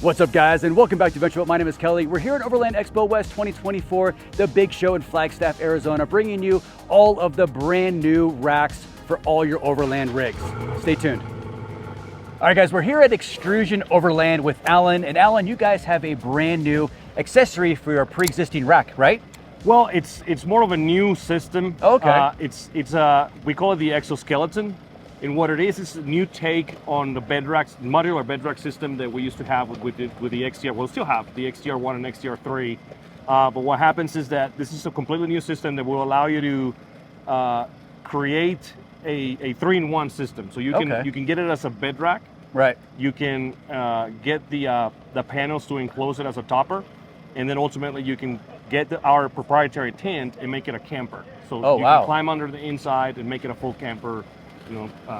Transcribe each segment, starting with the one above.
What's up, guys, and welcome back to Venture. My name is Kelly. We're here at Overland Expo West 2024, the big show in Flagstaff, Arizona, bringing you all of the brand new racks for all your Overland rigs. Stay tuned. All right, guys, we're here at Xtrusion Overland with Alan. And Alan, you guys have a brand new accessory for your pre-existing rack, right? Well, it's more of a new system. Okay. We call it the exoskeleton. And what it is a new take on the Bedracks, modular Bedrock system that we used to have with the XTR. We'll still have the XTR1 and XTR3. But what happens is that this is a completely new system that will allow you to create a 3-in-1 system. So you can get it as a bed rack. Right. You can get the panels to enclose it as a topper, and then ultimately you can get our proprietary tent and make it a camper. So you can climb under the inside and make it a full camper,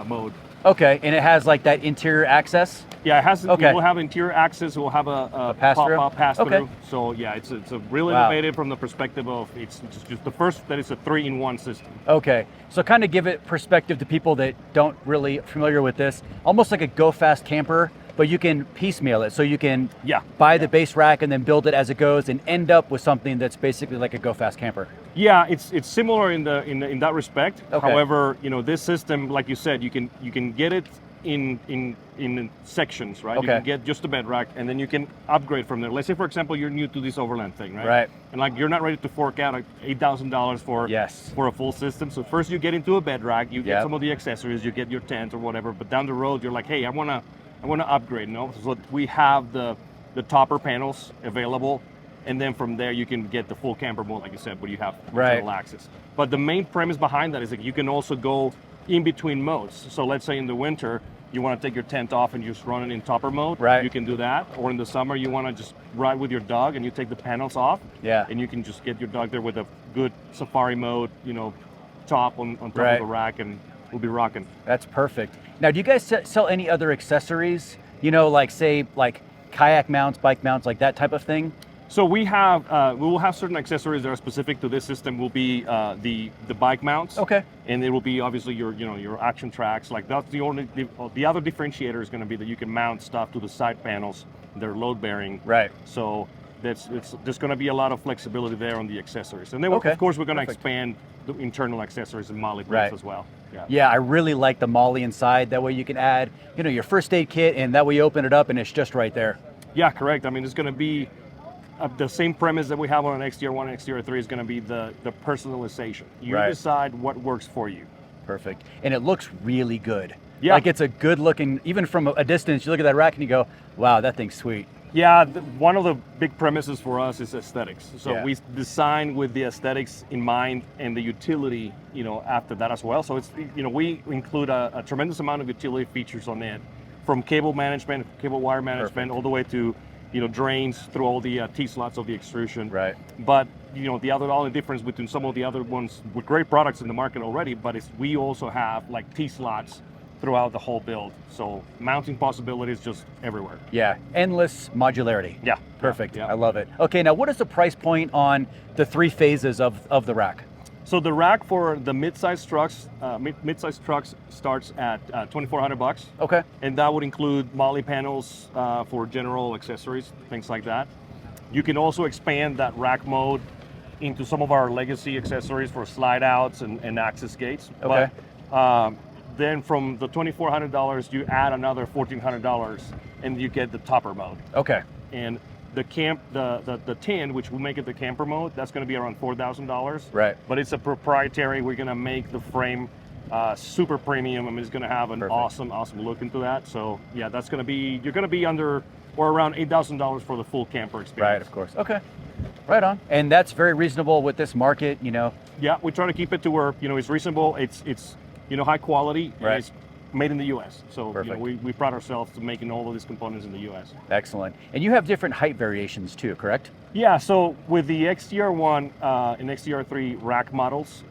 mode. Okay, and it has like that interior access? Yeah, it has. Okay. It will have interior access. It will have a pass-through? pass-through. Okay. So yeah, it's a really innovative from the perspective of it's just the first that it's a 3-in-1 system. Okay, so kind of give it perspective to people that don't really familiar with this. Almost like a go fast camper, but you can piecemeal it. So you can buy the base rack and then build it as it goes and end up with something that's basically like a go fast camper. Yeah, it's similar in that respect. Okay. However, this system, like you said, you can get it in sections, right? Okay. You can get just a bed rack, and then you can upgrade from there. Let's say, for example, you're new to this Overland thing, right? Right. And like you're not ready to fork out $8,000 for a full system. So first you get into a bed rack, you get some of the accessories, you get your tent or whatever. But down the road, you're like, hey, I wanna upgrade. So we have the topper panels available. And then from there, you can get the full camper mode, like you said, where you have internal access. But the main premise behind that is that you can also go in between modes. So let's say in the winter, you want to take your tent off and just run it in topper mode. Right. You can do that. Or in the summer, you want to just ride with your dog and you take the panels off. Yeah. And you can just get your dog there with a good safari mode, top on top of the rack, and we'll be rocking. That's perfect. Now, do you guys sell any other accessories? Like say like kayak mounts, bike mounts, like that type of thing? So we will have certain accessories that are specific to this system. Will be the bike mounts. Okay. And it will be obviously your action tracks. Like that's the other differentiator is going to be that you can mount stuff to the side panels. They're load bearing. Right. So there's going to be a lot of flexibility there on the accessories. And then of course we're going to expand the internal accessories and MOLLE grips as well. Yeah, I really like the MOLLE inside. That way you can add your first aid kit, and that way you open it up and it's just right there. Yeah, correct. I mean, it's going to be the same premise that we have on an XTR1 and XTR3 is going to be the personalization. You decide what works for you. Perfect. And it looks really good. Yeah. Like it's a good looking, even from a distance, you look at that rack and you go, wow, that thing's sweet. Yeah, one of the big premises for us is aesthetics. So we design with the aesthetics in mind and the utility, after that as well. So it's, we include a tremendous amount of utility features on it, from cable management, cable wire management, all the way to drains through all the T-slots of the extrusion. Right. But, the only difference between some of the other ones with great products in the market already, but we also have like T-slots throughout the whole build. So mounting possibilities just everywhere. Yeah, endless modularity. Yeah. Perfect, I love it. Okay, now what is the price point on the 3 phases of the rack? So the rack for the mid-size trucks, trucks starts at $2,400. Okay. And that would include MOLLE panels for general accessories, things like that. You can also expand that rack mode into some of our legacy accessories for slide outs and access gates. Okay. But then from the $2,400, you add another $1,400 and you get the topper mode. Okay. And the tin, which will make it the camper mode, that's going to be around $4,000. Right. But it's a proprietary. We're going to make the frame super premium. I mean, it's going to have an awesome look into that. So yeah, that's going to be, you're going to be under or around $8,000 for the full camper experience. Right, of course. Okay. Right on. And that's very reasonable with this market, Yeah, we try to keep it to where, it's reasonable. It's high quality. Right. It's made in the U.S. So we pride ourselves to making all of these components in the U.S. Excellent. And you have different height variations too, correct? Yeah. So with the XTR1 and XTR3 rack models,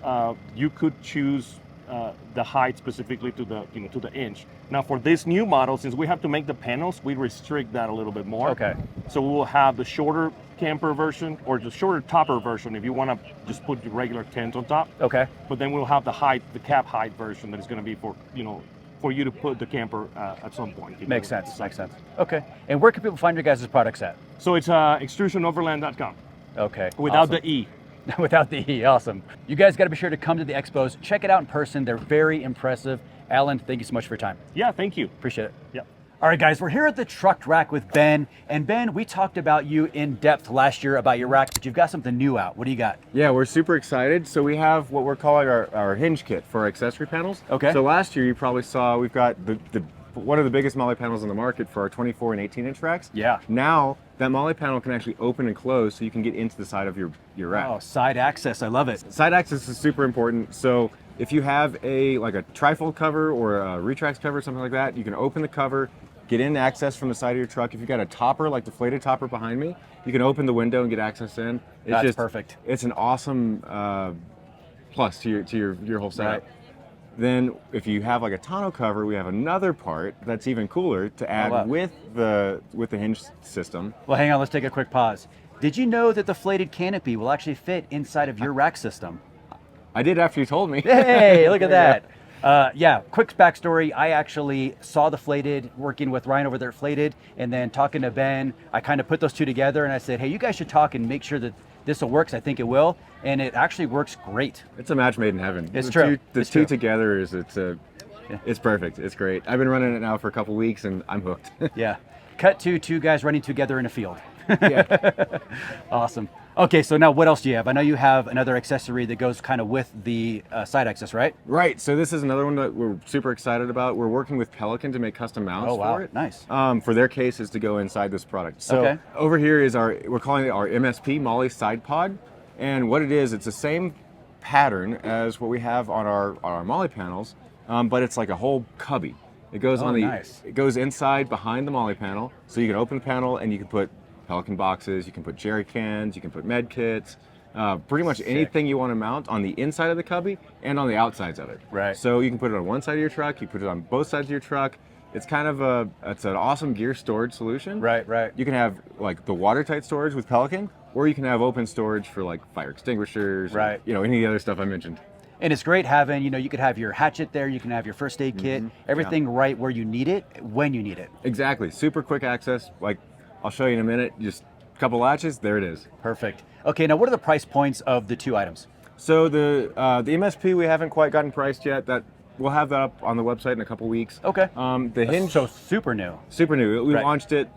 you could choose the height specifically to the inch. Now for this new model, since we have to make the panels, we restrict that a little bit more. Okay. So we will have the shorter camper version or the shorter topper version if you want to just put your regular tent on top. Okay. But then we'll have the cap height version that is going to be for for you to put the camper at some point. Makes sense, makes sense. Okay, and where can people find your guys' products at? So it's XtrusionOverland.com. Okay, without awesome. the E. Without the E, awesome. You guys got to be sure to come to the expos, check it out in person. They're very impressive. Alan, thank you so much for your time. Yeah, thank you. Appreciate it. Yeah. All right, guys, we're here at the Trukd Rack with Ben. And Ben, we talked about you in depth last year about your rack, but you've got something new out. What do you got? Yeah, we're super excited. So we have what we're calling our hinge kit for our accessory panels. Okay. So last year you probably saw we've got one of the biggest MOLLE panels on the market for our 24 and 18-inch racks. Yeah. Now that MOLLE panel can actually open and close so you can get into the side of your rack. Oh, side access, I love it. Side access is super important. So if you have a trifold cover or a retracts cover, something like that, you can open the cover, get in access from the side of your truck. If you've got a topper, like deflated topper behind me, you can open the window and get access in. That's just perfect. It's an awesome plus to your whole setup. Right. Then if you have like a tonneau cover, we have another part that's even cooler to add with the hinge system. Well, hang on, let's take a quick pause. Did you know that the flated canopy will actually fit inside of your rack system? I did after you told me. Hey, look at that. Yeah, quick backstory. I actually saw the flated, working with Ryan over there at Flated, and then talking to Ben, I kind of put those two together and I said, hey, you guys should talk and make sure that this will work, 'cause I think it will, and it actually works great. It's a match made in heaven. It's true. The two together it's perfect. It's great. I've been running it now for a couple weeks and I'm hooked. Yeah. Cut to two guys running together in a field. Yeah. Awesome. Okay, so now what else do you have? I know you have another accessory that goes kind of with the side access, right? Right. So this is another one that we're super excited about. We're working with Pelican to make custom mounts for it. Nice. For their cases to go inside this product. So over here is we're calling it our MSP, MOLLE Side Pod. And what it is, it's the same pattern as what we have on our MOLLE panels, but it's like a whole cubby. It goes it goes inside behind the MOLLE panel, so you can open the panel and you can put Pelican boxes, you can put jerry cans, you can put med kits, pretty much anything you want to mount on the inside of the cubby and on the outsides of it. Right. So you can put it on one side of your truck, you put it on both sides of your truck. It's kind of it's an awesome gear storage solution. Right, right. You can have like the watertight storage with Pelican, or you can have open storage for like fire extinguishers, right? Or, any of the other stuff I mentioned. And it's great having, you could have your hatchet there, you can have your first aid kit, everything right where you need it, when you need it. Exactly. Super quick access. Like I'll show you in a minute. Just a couple latches, there it is. Perfect. Okay, now what are the price points of the two items? So the MSP we haven't quite gotten priced yet. We'll have that up on the website in a couple weeks. Okay. The hinge. So super new. Super new. We launched it.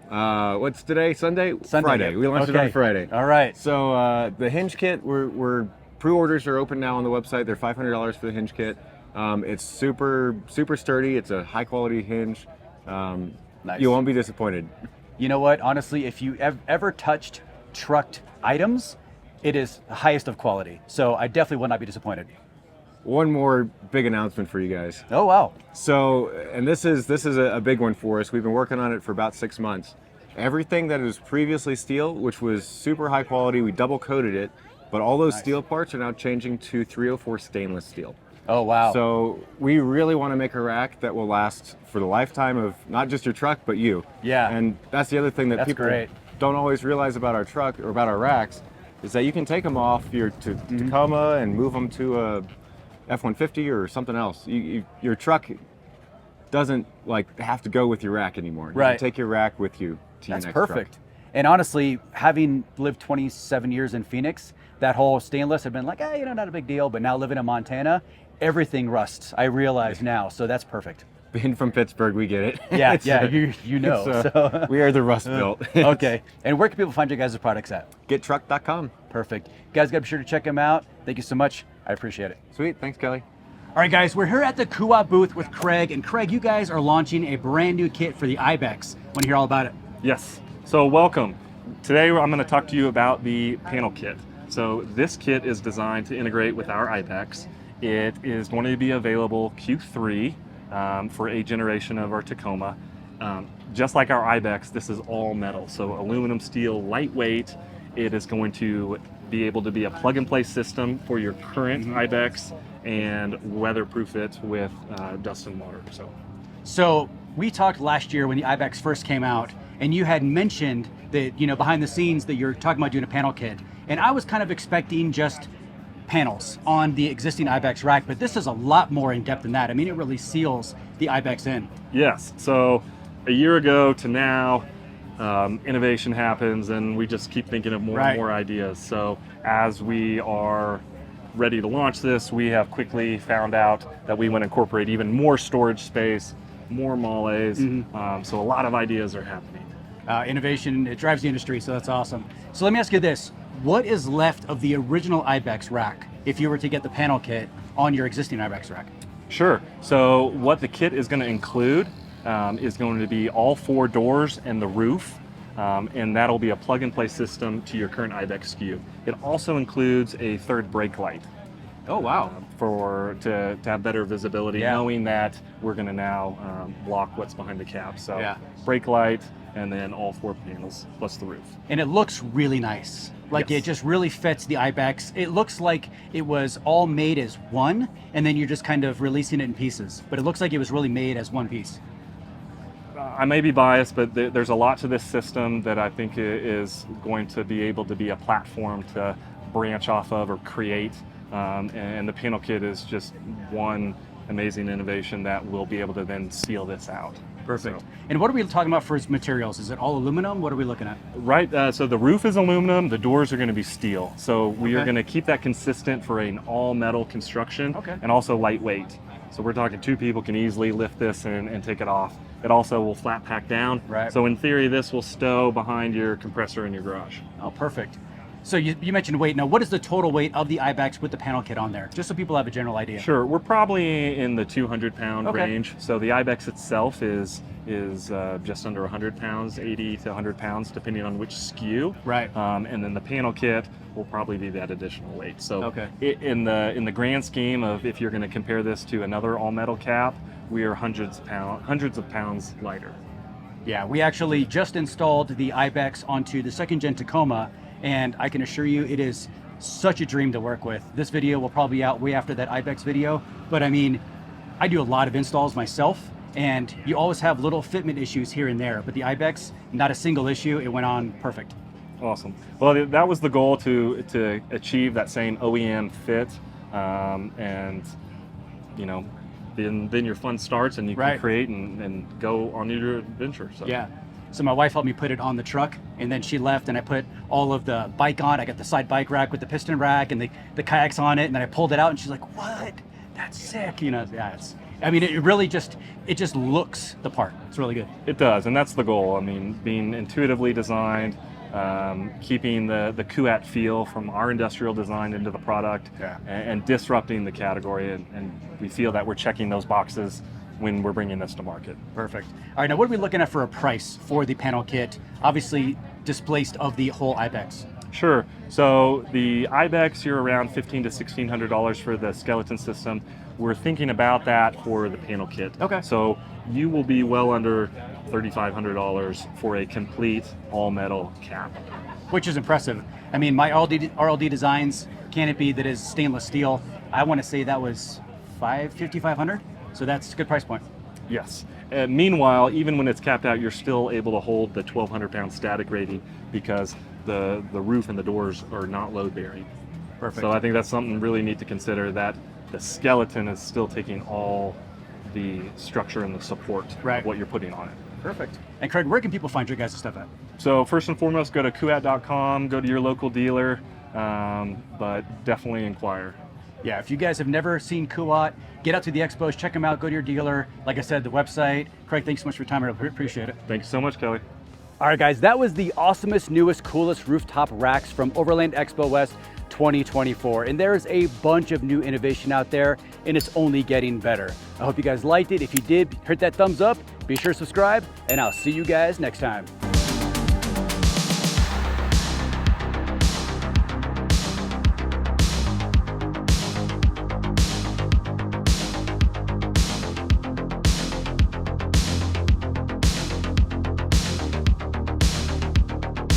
What's today? Sunday. Friday. We launched it on Friday. All right. So the hinge kit, we're pre-orders are open now on the website. They're $500 for the hinge kit. It's super sturdy. It's a high quality hinge. Nice. You won't be disappointed. You know what? Honestly, if you ever touched Trukd items, it is the highest of quality. So I definitely will not be disappointed. One more big announcement for you guys. Oh, wow. So, and this is a big one for us. We've been working on it for about 6 months. Everything that was previously steel, which was super high quality, we double coated it, but all those steel parts are now changing to 304 stainless steel. Oh, wow. So we really want to make a rack that will last for the lifetime of not just your truck, but you. Yeah. And that's the other thing that people don't always realize about our truck or about our racks is that you can take them off your Tacoma and move them to a F-150 or something else. Your truck doesn't have to go with your rack anymore. You can take your rack with you to your next truck. That's perfect. And honestly, having lived 27 years in Phoenix, that whole stainless had been like, not a big deal. But now living in Montana, everything rusts. I realize now, so that's perfect. Being from Pittsburgh, we get it. Yeah, you know. So. We are the rust built. Okay. And where can people find your guys' products at? GetTrukd.com. Perfect. You guys got to be sure to check them out. Thank you so much. I appreciate it. Sweet. Thanks, Kelly. All right, guys, we're here at the Kuat booth with Craig. And Craig, you guys are launching a brand new kit for the Ibex. Want to hear all about it? Yes. So welcome. Today I'm going to talk to you about the panel kit. So this kit is designed to integrate with our Ibex. It is going to be available Q3 for a generation of our Tacoma. Just like our Ibex, this is all metal. So aluminum, steel, lightweight. It is going to be able to be a plug-and-play system for your current Ibex and weatherproof it with dust and water. So we talked last year when the Ibex first came out, and you had mentioned that, behind the scenes that you're talking about doing a panel kit. And I was kind of expecting just panels on the existing IBEX rack, but this is a lot more in depth than that. I mean, it really seals the IBEX in. Yes, so a year ago to now, innovation happens and we just keep thinking of more and more ideas. So as we are ready to launch this, we have quickly found out that we want to incorporate even more storage space, more mollies. So a lot of ideas are happening. Innovation, it drives the industry, so that's awesome. So let me ask you this. What is left of the original IBEX rack if you were to get the panel kit on your existing IBEX rack? Sure. So what the kit is going to include is going to be all 4 doors and the roof, and that'll be a plug-and-play system to your current IBEX SKU. It also includes a third brake light. Oh, wow. To have better visibility, knowing that we're going to now block what's behind the cab. So brake light, and then all 4 panels plus the roof. And it looks really nice. Like it just really fits the IBEX. It looks like it was all made as one, and then you're just kind of releasing it in pieces. But it looks like it was really made as one piece. I may be biased, but there's a lot to this system that I think is going to be able to be a platform to branch off of or create. And the panel kit is just one amazing innovation that will be able to then seal this out. Perfect. And what are we talking about for its materials? Is it all aluminum? What are we looking at? Right, so the roof is aluminum, the doors are going to be steel. So we are going to keep that consistent for an all metal construction and also lightweight. So we're talking 2 people can easily lift this and take it off. It also will flat pack down. So in theory, this will stow behind your compressor in your garage. Oh, perfect. So you mentioned weight. Now, what is the total weight of the IBEX with the panel kit on there? Just so people have a general idea. Sure, we're probably in the 200-pound range. So the IBEX itself is just under 100 pounds, 80 to 100 pounds, depending on which SKU. And then the panel kit will probably be that additional weight. So in the grand scheme of if you're going to compare this to another all-metal cap, we are hundreds of pounds lighter. Yeah, we actually just installed the IBEX onto the 2nd gen Tacoma, and I can assure you it is such a dream to work with. This video will probably be out way after that IBEX video, but I mean, I do a lot of installs myself, and you always have little fitment issues here and there, but the IBEX, not a single issue, it went on perfect. Awesome. Well, that was the goal, to achieve that same OEM fit, and you know, then your fun starts and you can create and go on your adventure. So. Yeah. So my wife helped me put it on the truck, and then she left, and I put all of the bike on. I got the side bike rack with the piston rack and the kayaks on it, and then I pulled it out, and she's like, "What? That's sick!" You know, I mean, it really just looks the part. It's really good. It does, and that's the goal. I mean, being intuitively designed, keeping the Kuat feel from our industrial design into the product, and disrupting the category, and we feel that we're checking those boxes when we're bringing this to market. Perfect. All right, now what are we looking at for a price for the panel kit? Obviously displaced of the whole IBEX. Sure. So the IBEX, you're around $1,500 to $1,600 for the skeleton system. We're thinking about that for the panel kit. So you will be well under $3,500 for a complete all-metal cap. Which is impressive. I mean, my RLD Designs canopy that is stainless steel, I want to say that was $5,500. So that's a good price point. Yes. Meanwhile, even when it's capped out, you're still able to hold the 1,200 pound static rating because the roof and the doors are not load bearing. Perfect. So I think that's something really neat to consider, that the skeleton is still taking all the structure and the support of what you're putting on it. Perfect. And Craig, where can people find your guys' stuff at? So first and foremost, go to kuat.com, go to your local dealer, but definitely inquire. Yeah, if you guys have never seen Kuat, get out to the expos, check them out, go to your dealer. Like I said, the website. Craig, thanks so much for your time. I really appreciate it. Thank you so much, Kelly. All right, guys, that was the awesomest, newest, coolest rooftop racks from Overland Expo West 2024. And there's a bunch of new innovation out there, and it's only getting better. I hope you guys liked it. If you did, hit that thumbs up, be sure to subscribe, and I'll see you guys next time.